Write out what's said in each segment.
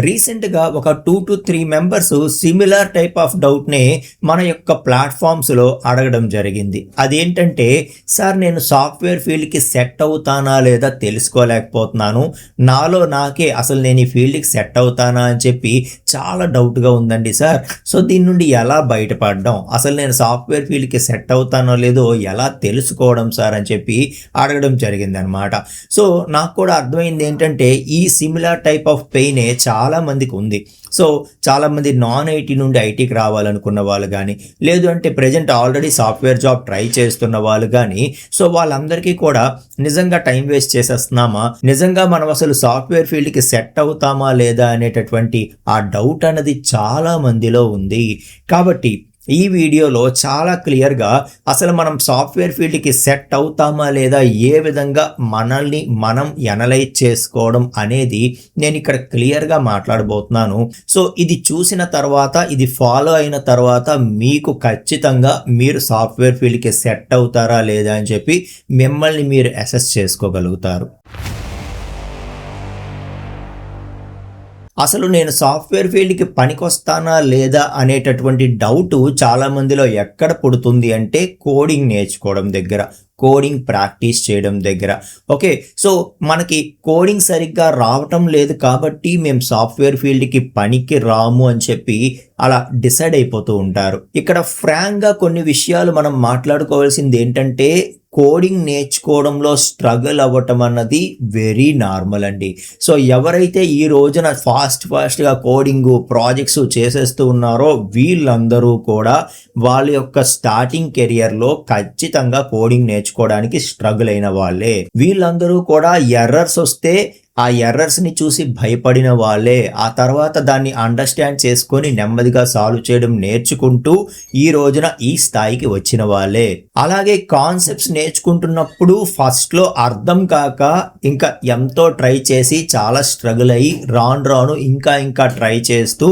రీసెంట్గా ఒక 2 to 3 members similar type of డౌట్ని మన యొక్క ప్లాట్ఫామ్స్లో అడగడం జరిగింది. అదేంటంటే, సార్ నేను సాఫ్ట్వేర్ ఫీల్డ్కి సెట్ అవుతానా లేదా తెలుసుకోలేకపోతున్నాను, నాలో నాకే అసలు నేను ఈ ఫీల్డ్కి సెట్ అవుతానా అని చెప్పి చాలా డౌట్గా ఉందండి సార్. సో దీని నుండి ఎలా బయటపడడం, అసలు నేను సాఫ్ట్వేర్ ఫీల్డ్కి సెట్ అవుతానో లేదో ఎలా తెలుసుకోవడం సార్ అని చెప్పి అడగడం జరిగింది అనమాట. సో నాకు కూడా అర్థమైంది ఏంటంటే, ఈ సిమిలర్ టైప్ ఆఫ్ పెయినే చాలా మందికి ఉంది. సో చాలామంది నాన్ ఐటీ నుండి ఐటీకి రావాలనుకున్న వాళ్ళు కానీ, లేదు అంటే present already software job try చేస్తున్న వాళ్ళు కానీ, సో వాళ్ళందరికీ కూడా నిజంగా టైం వేస్ట్ చేసేస్తున్నామా, నిజంగా మనం అసలు సాఫ్ట్వేర్ ఫీల్డ్కి సెట్ అవుతామా లేదా అనేటటువంటి ఆ డౌట్ అన్నది చాలా మందిలో ఉంది. కాబట్టి ఈ వీడియోలో చాలా క్లియర్గా అసలు మనం సాఫ్ట్వేర్ ఫీల్డ్కి సెట్ అవుతామా లేదా, ఏ విధంగా మనల్ని మనం ఎనలైజ్ చేసుకోవడం అనేది నేను ఇక్కడ క్లియర్గా మాట్లాడబోతున్నాను. సో ఇది చూసిన తర్వాత, ఇది ఫాలో అయిన తర్వాత మీకు ఖచ్చితంగా మీరు సాఫ్ట్వేర్ ఫీల్డ్కి సెట్ అవుతారా లేదా అని చెప్పి మిమ్మల్ని మీరు అసెస్ చేసుకోగలుగుతారు. అసలు నేను సాఫ్ట్వేర్ ఫీల్డ్కి పనికొస్తానా లేదా అనేటటువంటి డౌట్ చాలా మందిలో ఎక్కడ పుడుతుంది అంటే, కోడింగ్ నేర్చుకోవడం దగ్గర, కోడింగ్ ప్రాక్టీస్ చేయడం దగ్గర. ఓకే, సో మనకి కోడింగ్ సరిగ్గా రావటం లేదు కాబట్టి మేము సాఫ్ట్వేర్ ఫీల్డ్కి పనికి రాము అని చెప్పి అలా డిసైడ్ అయిపోతూ ఉంటారు. ఇక్కడ ఫ్రాంక్గా కొన్ని విషయాలు మనం మాట్లాడుకోవాల్సింది ఏంటంటే, కోడింగ్ నేర్చుకోవడంలో స్ట్రగుల్ అవ్వటం అన్నది వెరీ నార్మల్ అండి. సో ఎవరైతే ఈ రోజున ఫాస్ట్గా కోడింగ్ ప్రాజెక్ట్స్ చేసేస్తూ ఉన్నారో వీళ్ళందరూ కూడా వాళ్ళ యొక్క స్టార్టింగ్ కెరియర్లో ఖచ్చితంగా కోడింగ్ నేర్చుకోవడానికి స్ట్రగుల్ అయిన వాళ్ళే. వీళ్ళందరూ కూడా ఎర్రర్స్ వస్తే ఆ ఎర్రర్స్ని చూసి భయపడిన వాళ్ళే, ఆ తర్వాత దాన్ని అండర్స్టాండ్ చేసుకొని నెమ్మదిగా సాల్వ్ చేయడం నేర్చుకుంటూ ఈ రోజున ఈ స్థాయికి వచ్చిన వాళ్ళే. అలాగే కాన్సెప్ట్స్ నేర్చుకుంటున్నప్పుడు ఫస్ట్లో అర్థం కాక ఇంకా ఎంతో ట్రై చేసి చాలా స్ట్రగుల్ అయ్యి రాను ఇంకా ట్రై చేస్తూ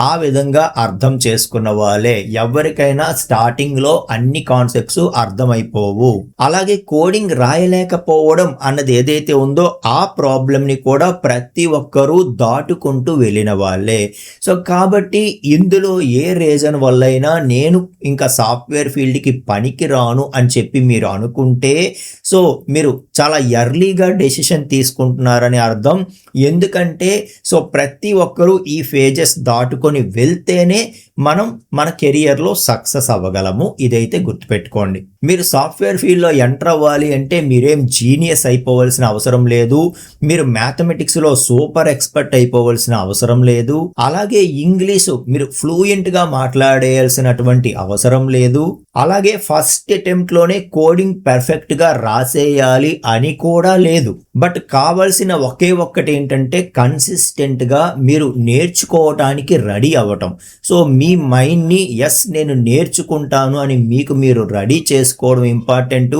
ఆ విధంగా అర్థం చేసుకున్న వాళ్ళే. ఎవరికైనా స్టార్టింగ్లో అన్ని కాన్సెప్ట్స్ అర్థమైపోవు. అలాగే కోడింగ్ రాయలేకపోవడం అన్నది ఏదైతే ఉందో ఆ ప్రాబ్లం కూడా ప్రతి ఒక్కరూ దాటుకుంటూ వెళ్ళిన వాళ్ళే. సో కాబట్టి ఇందులో ఏ రీజన్ వల్లైనా నేను ఇంకా సాఫ్ట్వేర్ ఫీల్డ్కి పనికి రాను అని చెప్పి మీరు అనుకుంటే, సో మీరు చాలా ఎర్లీగా డెసిషన్ తీసుకుంటున్నారని అర్థం. ఎందుకంటే సో ప్రతి ఒక్కరూ ఈ ఫేజెస్ దాటుకొని వెళ్తేనే మనం మన కెరియర్లో సక్సెస్ అవ్వగలము. ఇదైతే గుర్తుపెట్టుకోండి. మీరు సాఫ్ట్వేర్ ఫీల్డ్లో ఎంటర్ అవ్వాలి అంటే మీరేం జీనియస్ అయిపోవలసిన అవసరం లేదు, మీరు మ్యాథమెటిక్స్లో సూపర్ ఎక్స్పర్ట్ అయిపోవలసిన అవసరం లేదు, అలాగే ఇంగ్లీషు మీరు ఫ్లూయెంట్గా మాట్లాడేయాల్సినటువంటి అవసరం లేదు, అలాగే ఫస్ట్ అటెంప్ట్లోనే కోడింగ్ పర్ఫెక్ట్గా రాసేయాలి అని కూడా లేదు. బట్ కావాల్సిన ఒకే ఒక్కటి ఏంటంటే కన్సిస్టెంట్గా మీరు నేర్చుకోవటానికి రెడీ అవ్వటం. సో మీ మైండ్ని ఎస్ నేను నేర్చుకుంటాను అని మీకు మీరు రెడీ చేసుకోవడం ఇంపార్టెంట్.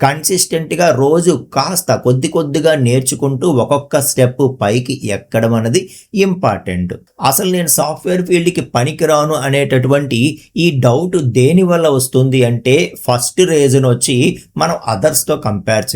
కన్సిస్టెంట్గా రోజు కాస్త కొద్దిగా నేర్చుకుంటూ ఒక్కొక్క స్టెప్ పైకి ఎక్కడం అనేది ఇంపార్టెంట్. అసలు నేను సాఫ్ట్వేర్ ఫీల్డ్కి పనికిరాను అనేటటువంటి ఈ డౌట్ దేని వల్ల వస్తుంది అంటే, ఫస్ట్ రీజన్ వచ్చి మనం అదర్స్తో కంపేర్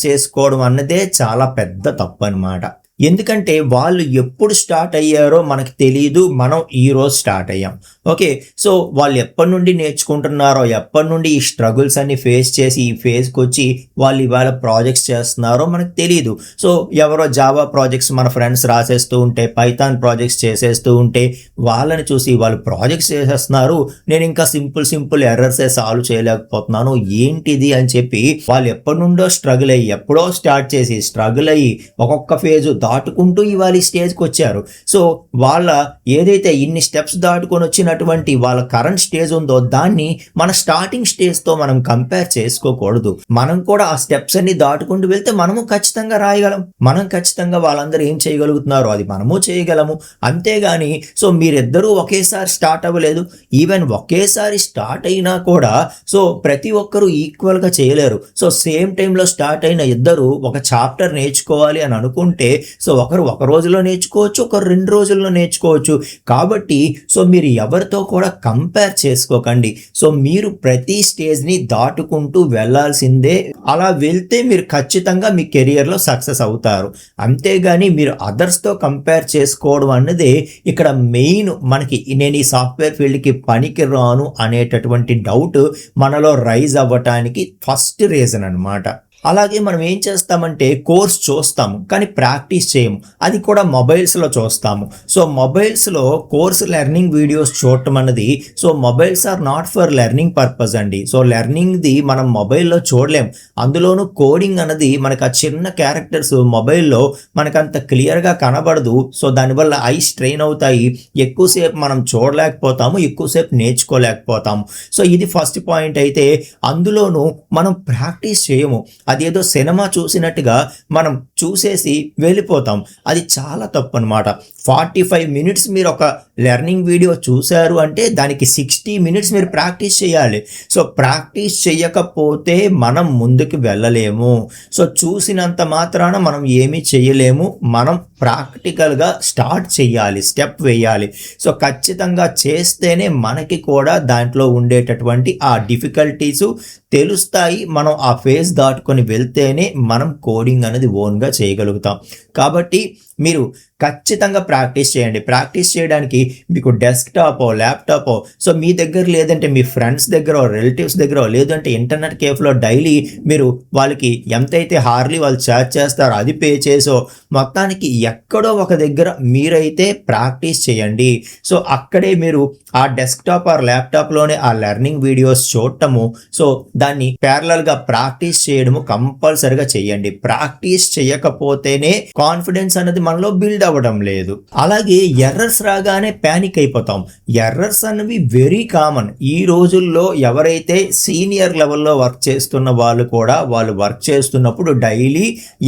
చేసుకోవడం అన్నదే చాలా పెద్ద తప్పు అన్నమాట. ఎందుకంటే వాళ్ళు ఎప్పుడు స్టార్ట్ అయ్యారో మనకు తెలియదు, మనం ఈరోజు స్టార్ట్ అయ్యాం. ఓకే, సో వాళ్ళు ఎప్పటి నుండి నేర్చుకుంటున్నారో, ఎప్పటి నుండి ఈ స్ట్రగుల్స్ అన్ని ఫేస్ చేసి ఈ ఫేజ్కి వచ్చి వాళ్ళు ఇవాళ ప్రాజెక్ట్స్ చేస్తున్నారో మనకు తెలియదు. సో ఎవరో జావా ప్రాజెక్ట్స్ మన ఫ్రెండ్స్ రాసేస్తూ ఉంటే, పైథాన్ ప్రాజెక్ట్స్ చేసేస్తూ ఉంటే వాళ్ళని చూసి వాళ్ళు ప్రాజెక్ట్స్ చేసేస్తున్నారు, నేను ఇంకా సింపుల్ ఎర్రర్సే సాల్వ్ చేయలేకపోతున్నాను ఏంటిది అని చెప్పి వాళ్ళు ఎప్పటి నుండో స్ట్రగుల్ అయ్యి, ఎప్పుడో స్టార్ట్ చేసి స్ట్రగుల్ అయ్యి ఒక్కొక్క ఫేజ్ దాటుకుంటూ ఇవాళ ఈ స్టేజ్కి వచ్చారు. సో వాళ్ళ ఏదైతే ఇన్ని స్టెప్స్ దాటుకొని వచ్చినటువంటి వాళ్ళ కరెంట్ స్టేజ్ ఉందో దాన్ని మన స్టార్టింగ్ స్టేజ్తో మనం కంపేర్ చేసుకోకూడదు. మనం కూడా ఆ స్టెప్స్ అన్ని దాటుకుంటూ వెళ్తే మనము ఖచ్చితంగా రాయగలం. మనం ఖచ్చితంగా వాళ్ళందరూ ఏం చేయగలుగుతున్నారో అది మనము చేయగలము. అంతేగాని సో మీరిద్దరూ ఒకేసారి స్టార్ట్ అవ్వలేదు. ఈవెన్ ఒకేసారి స్టార్ట్ అయినా కూడా సో ప్రతి ఒక్కరూ ఈక్వల్గా చేయలేరు. సో సేమ్ టైంలో స్టార్ట్ అయిన ఇద్దరు ఒక చాప్టర్ నేర్చుకోవాలి అని అనుకుంటే సో ఒకరు ఒక రోజులో నేర్చుకోవచ్చు, ఒకరు 2 రోజుల్లో నేర్చుకోవచ్చు. కాబట్టి సో మీరు ఎవరితో కూడా కంపేర్ చేసుకోకండి. సో మీరు ప్రతి స్టేజ్ని దాటుకుంటూ వెళ్ళాల్సిందే. అలా వెళ్తే మీరు ఖచ్చితంగా మీ కెరియర్లో సక్సెస్ అవుతారు. అంతేగాని మీరు అదర్స్తో కంపేర్ చేసుకోవడం అన్నదే ఇక్కడ మెయిన్ మనకి నేను ఈ సాఫ్ట్వేర్ ఫీల్డ్కి పనికి రాను అనేటటువంటి డౌట్ మనలో రైజ్ అవ్వటానికి ఫస్ట్ రీజన్ అన్నమాట. అలాగే మనం ఏం చేస్తామంటే కోర్స్ చూస్తాము కానీ ప్రాక్టీస్ చేయము. అది కూడా మొబైల్స్లో చూస్తాము. సో మొబైల్స్లో కోర్స్ లెర్నింగ్ వీడియోస్ చూడటం అన్నది so mobiles are not for learning purpose అండి. సో లెర్నింగ్ది మనం మొబైల్లో చూడలేం. అందులోనూ కోడింగ్ అన్నది మనకు ఆ చిన్న క్యారెక్టర్స్ మొబైల్లో మనకు అంత క్లియర్గా కనబడదు. సో దానివల్ల ఐ స్ట్రెయిన్ అవుతాయి. ఎక్కువసేపు మనం చూడలేకపోతాము, ఎక్కువసేపు నేర్చుకోలేకపోతాము. సో ఇది ఫస్ట్ పాయింట్. అయితే అందులోనూ మనం ప్రాక్టీస్ చేయము. అదేదో సినిమా చూసినట్టుగా మనం చూసేసి వెళ్ళిపోతాం. అది చాలా తప్పు అనమాట. 45 మినిట్స్ మీరు ఒక లెర్నింగ్ వీడియో చూశారు అంటే దానికి 60 మినిట్స్ మీరు ప్రాక్టీస్ చేయాలి. సో ప్రాక్టీస్ చేయకపోతే మనం ముందుకు వెళ్ళలేము. సో చూసినంత మాత్రాన మనం ఏమీ చేయలేము. మనం ప్రాక్టికల్గా స్టార్ట్ చేయాలి, స్టెప్ వేయాలి. సో ఖచ్చితంగా చేస్తేనే మనకి కూడా దాంట్లో ఉండేటటువంటి ఆ డిఫికల్టీసు తెలుస్తాయి. మనం ఆ ఫేజ్ దాటుకొని వెళ్తేనే మనం కోడింగ్ అనేది ఓన్గా చేయగలుగుతాం. కాబట్టి మీరు ఖచ్చితంగా ప్రాక్టీస్ చేయండి. ప్రాక్టీస్ చేయడానికి మీకు డెస్క్టాపో ల్యాప్టాపో సో మీ దగ్గర లేదంటే మీ ఫ్రెండ్స్ దగ్గర, రిలేటివ్స్ దగ్గర, లేదంటే ఇంటర్నెట్ కేఫ్లో డైలీ మీరు వాళ్ళకి ఎంతైతే హార్లీ వాళ్ళు ఛార్జ్ చేస్తారో అది పే చేసో మొత్తానికి ఎక్కడో ఒక దగ్గర మీరైతే ప్రాక్టీస్ చేయండి. సో అక్కడే మీరు ఆ డెస్క్టాప్ ఆర్ ల్యాప్టాప్లోనే ఆ లెర్నింగ్ వీడియోస్ చూడటము, సో దాన్ని ప్యారలల్గా ప్రాక్టీస్ చేయడము కంపల్సరిగా చేయండి. ప్రాక్టీస్ చేయకపోతేనే కాన్ఫిడెన్స్ అనేది మనలో బిల్డ్ అవ్వడం లేదు. అలాగే ఎర్రర్స్ రాగానే ప్యానిక్ అయిపోతాం. ఎర్రర్స్ అనేవి వెరీ కామన్. ఈ రోజుల్లో ఎవరైతే సీనియర్ లెవెల్లో వర్క్ చేస్తున్న వాళ్ళు కూడా వాళ్ళు వర్క్ చేస్తున్నప్పుడు డైలీ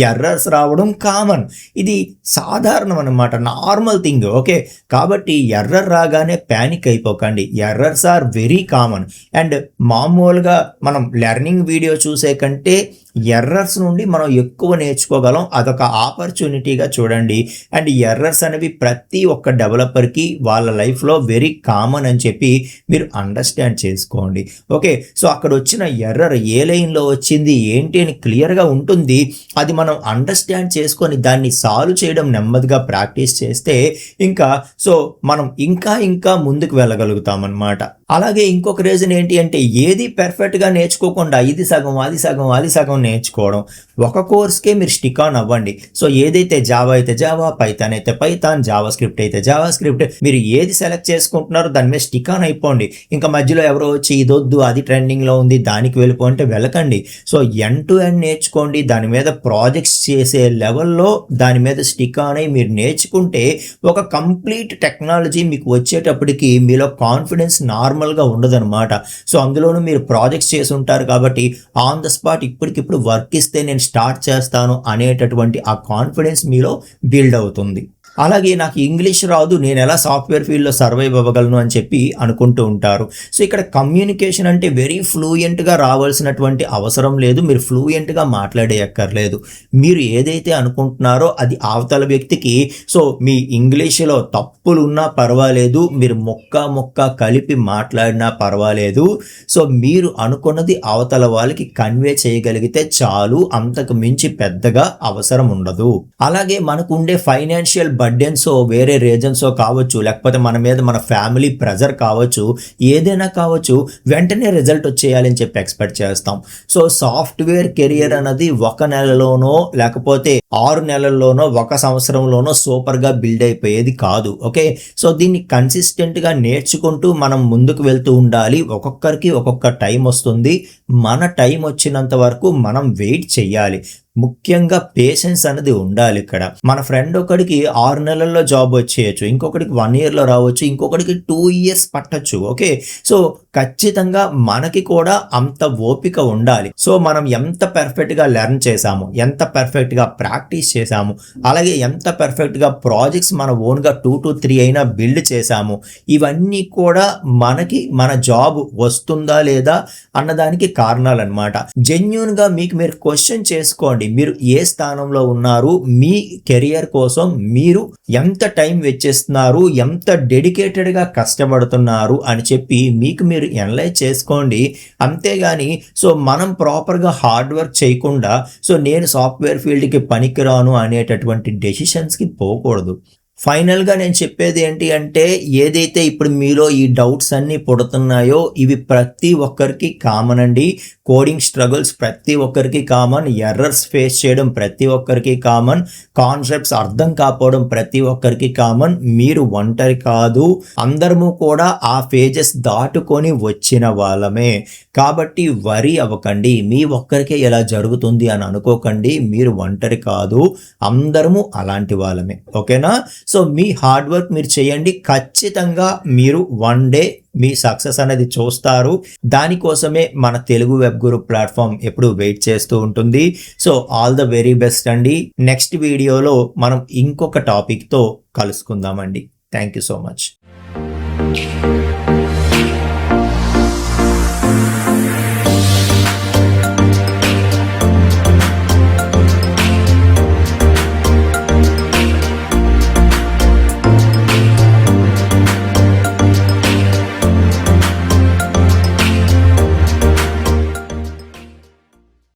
ఎర్రర్స్ రావడం కామన్. ఇది సాధారణం అన్నమాట, నార్మల్ థింగ్. ఓకే, కాబట్టి ఎర్రర్ రాగానే ప్యానిక్ అయిపోకండి. Errors are very common. And మామూలుగా మనం లెర్నింగ్ వీడియో చూసే కంటే ఎర్రర్స్ నుండి మనం ఎక్కువ నేర్చుకోగలం. అదొక ఆపర్చునిటీగా చూడండి. అండ్ ఎర్రర్స్ అనేవి ప్రతి ఒక్క డెవలపర్కి వాళ్ళ లైఫ్లో వెరీ కామన్ అని చెప్పి మీరు అండర్స్టాండ్ చేసుకోండి. ఓకే, సో అక్కడ వచ్చిన ఎర్రర్ ఏ లైన్లో వచ్చింది ఏంటి అని క్లియర్గా ఉంటుంది. అది మనం అండర్స్టాండ్ చేసుకొని దాన్ని సాల్వ్ చేయడం నెమ్మదిగా ప్రాక్టీస్ చేస్తే ఇంకా సో మనం ఇంకా ముందుకు వెళ్ళగలుగుతాం అన్నమాట. అలాగే ఇంకొక రీజన్ ఏంటి అంటే ఏది పర్ఫెక్ట్గా నేర్చుకోకుండా ఇది సగం అది సగం నేర్చుకోవడం. ఒక కోర్స్కే మీరు స్టిక్ ఆన్ అవ్వండి. సో ఏదైతే జావా అయితే జావా, పైథాన్ అయితే పైథాన్, జావా స్క్రిప్ట్ అయితే జావా స్క్రిప్ట్, మీరు ఏది సెలెక్ట్ చేసుకుంటున్నారో దాని మీద స్టిక్ ఆన్ అయిపోండి. ఇంకా మధ్యలో ఎవరో వచ్చి ఇదొద్దు అది ట్రెండింగ్లో ఉంది దానికి వెళ్ళిపోంటే వెళ్ళకండి. సో ఎండ్ టు ఎండ్ నేర్చుకోండి. దాని మీద ప్రాజెక్ట్స్ చేసే లెవెల్లో దాని మీద స్టిక్ ఆన్ అయి మీరు నేర్చుకుంటే ఒక కంప్లీట్ టెక్నాలజీ మీకు వచ్చేటప్పటికి మీలో కాన్ఫిడెన్స్ నార్మల్గా ఉండదన్నమాట. సో అందులోనూ మీరు ప్రాజెక్ట్స్ చేసి ఉంటారు కాబట్టి ఆన్ ద స్పాట్ ఇప్పటికిప్పుడు వర్క్ ఇస్తే నేను స్టార్ట్ చేస్తాను అనేటటువంటి ఆ కాన్ఫిడెన్స్ మీలో బిల్డ్ అవుతుంది. అలాగే నాకు ఇంగ్లీష్ రాదు, నేను ఎలా సాఫ్ట్వేర్ ఫీల్డ్లో సర్వైవ్ అవ్వగలను అని చెప్పి అనుకుంటూ ఉంటారు. సో ఇక్కడ కమ్యూనికేషన్ అంటే వెరీ ఫ్లూయెంట్గా రావాల్సినటువంటి అవసరం లేదు. మీరు ఫ్లూయెంట్గా మాట్లాడేయక్కర్లేదు. మీరు ఏదైతే అనుకుంటున్నారో అది అవతల వ్యక్తికి సో మీ ఇంగ్లీష్లో తప్పులు ఉన్నా పర్వాలేదు, మీరు మొక్క కలిపి మాట్లాడినా పర్వాలేదు. సో మీరు అనుకున్నది అవతల వాళ్ళకి కన్వే చేయగలిగితే చాలు, అంతకు మించి పెద్దగా అవసరం ఉండదు. అలాగే మనకు ఉండే ఫైనాన్షియల్ బర్డెన్సో వేరే రీజన్సో కావచ్చు, లేకపోతే మన మీద మన ఫ్యామిలీ ప్రెజర్ కావచ్చు, ఏదైనా కావచ్చు, వెంటనే రిజల్ట్ వచ్చేయాలని చెప్పి ఎక్స్పెక్ట్ చేస్తాం. సో సాఫ్ట్వేర్ కెరియర్ అనేది 1 నెలలోనో లేకపోతే 6 నెలల్లోనో 1 సంవత్సరంలోనో సూపర్గా బిల్డ్ అయిపోయేది కాదు. ఓకే, సో దీన్ని కన్సిస్టెంట్గా నేర్చుకుంటూ మనం ముందుకు వెళ్తూ ఉండాలి. ఒక్కొక్కరికి ఒక్కొక్క టైం వస్తుంది. మన టైం వచ్చినంత వరకు మనం వెయిట్ చెయ్యాలి. ముఖ్యంగా పేషెన్స్ అనేది ఉండాలి. ఇక్కడ మన ఫ్రెండ్ ఒకడికి 6 నెలల్లో జాబ్ వచ్చేయచ్చు, ఇంకొకటికి 1 ఇయర్లో రావచ్చు, ఇంకొకటికి 2 ఇయర్స్ పట్టచ్చు. ఓకే, సో ఖచ్చితంగా మనకి కూడా అంత ఓపిక ఉండాలి. సో మనం ఎంత పర్ఫెక్ట్గా లెర్న్ చేసాము, ఎంత పర్ఫెక్ట్గా ప్రాక్టీస్ చేసాము, అలాగే ఎంత పర్ఫెక్ట్గా ప్రాజెక్ట్స్ మన ఓన్గా 2 to 3 అయినా బిల్డ్ చేసాము, ఇవన్నీ కూడా మనకి మన జాబ్ వస్తుందా లేదా అన్నదానికి కారణాలు అనమాట. జెన్యూన్గా మీకు మీరు క్వశ్చన్ చేసుకోండి. చేసుకోండి. మీరు ఏ స్థానంలో ఉన్నారు, మీ కెరియర్ కోసం మీరు ఎంత టైం వెచ్చిస్తున్నారు, ఎంత డెడికేటెడ్గా కష్టపడుతున్నారు అని చెప్పి మీకు మీరు అనలైజ్ చేసుకోండి. అంతేగాని మనం ప్రాపర్గా హార్డ్ వర్క్ చేయకుండా నేను సాఫ్ట్వేర్ ఫీల్డ్కి పనికిరాను అనేటటువంటి డెసిషన్స్కి పోకూడదు. ఫైనల్గా నేను చెప్పేది ఏంటి అంటే, ఏదైతే ఇప్పుడు మీలో ఈ డౌట్స్ అన్నీ పుడుతున్నాయో ఇవి ప్రతి ఒక్కరికి కామన్ అండి. కోడింగ్ స్ట్రగుల్స్ ప్రతి ఒక్కరికి కామన్, ఎర్రర్స్ ఫేస్ చేయడం ప్రతి ఒక్కరికి కామన్, కాన్సెప్ట్స్ అర్థం కాకపోవడం ప్రతి ఒక్కరికి కామన్. మీరు ఒంటరి కాదు, అందరము కూడా ఆ ఫేజెస్ దాటుకొని వచ్చిన వాళ్ళమే. కాబట్టి వరీ అవ్వకండి, మీ ఒక్కరికే ఎలా జరుగుతుంది అని అనుకోకండి. మీరు ఒంటరి కాదు, అందరము అలాంటి వాళ్ళమే. ఓకేనా? మీ హార్డ్ వర్క్ మీరు చేయండి, ఖచ్చితంగా మీరు వన్ డే మీ సక్సెస్ అనేది చూస్తారు. దానికోసమే మన తెలుగు వెబ్ గురు ప్లాట్ఫామ్ ఎప్పుడు వెయిట్ చేస్తూ ఉంటుంది. ఆల్ ద వెరీ బెస్ట్ అండి. నెక్స్ట్ వీడియోలో మనం ఇంకొక టాపిక్తో కలుసుకుందామండి. Thank you so much.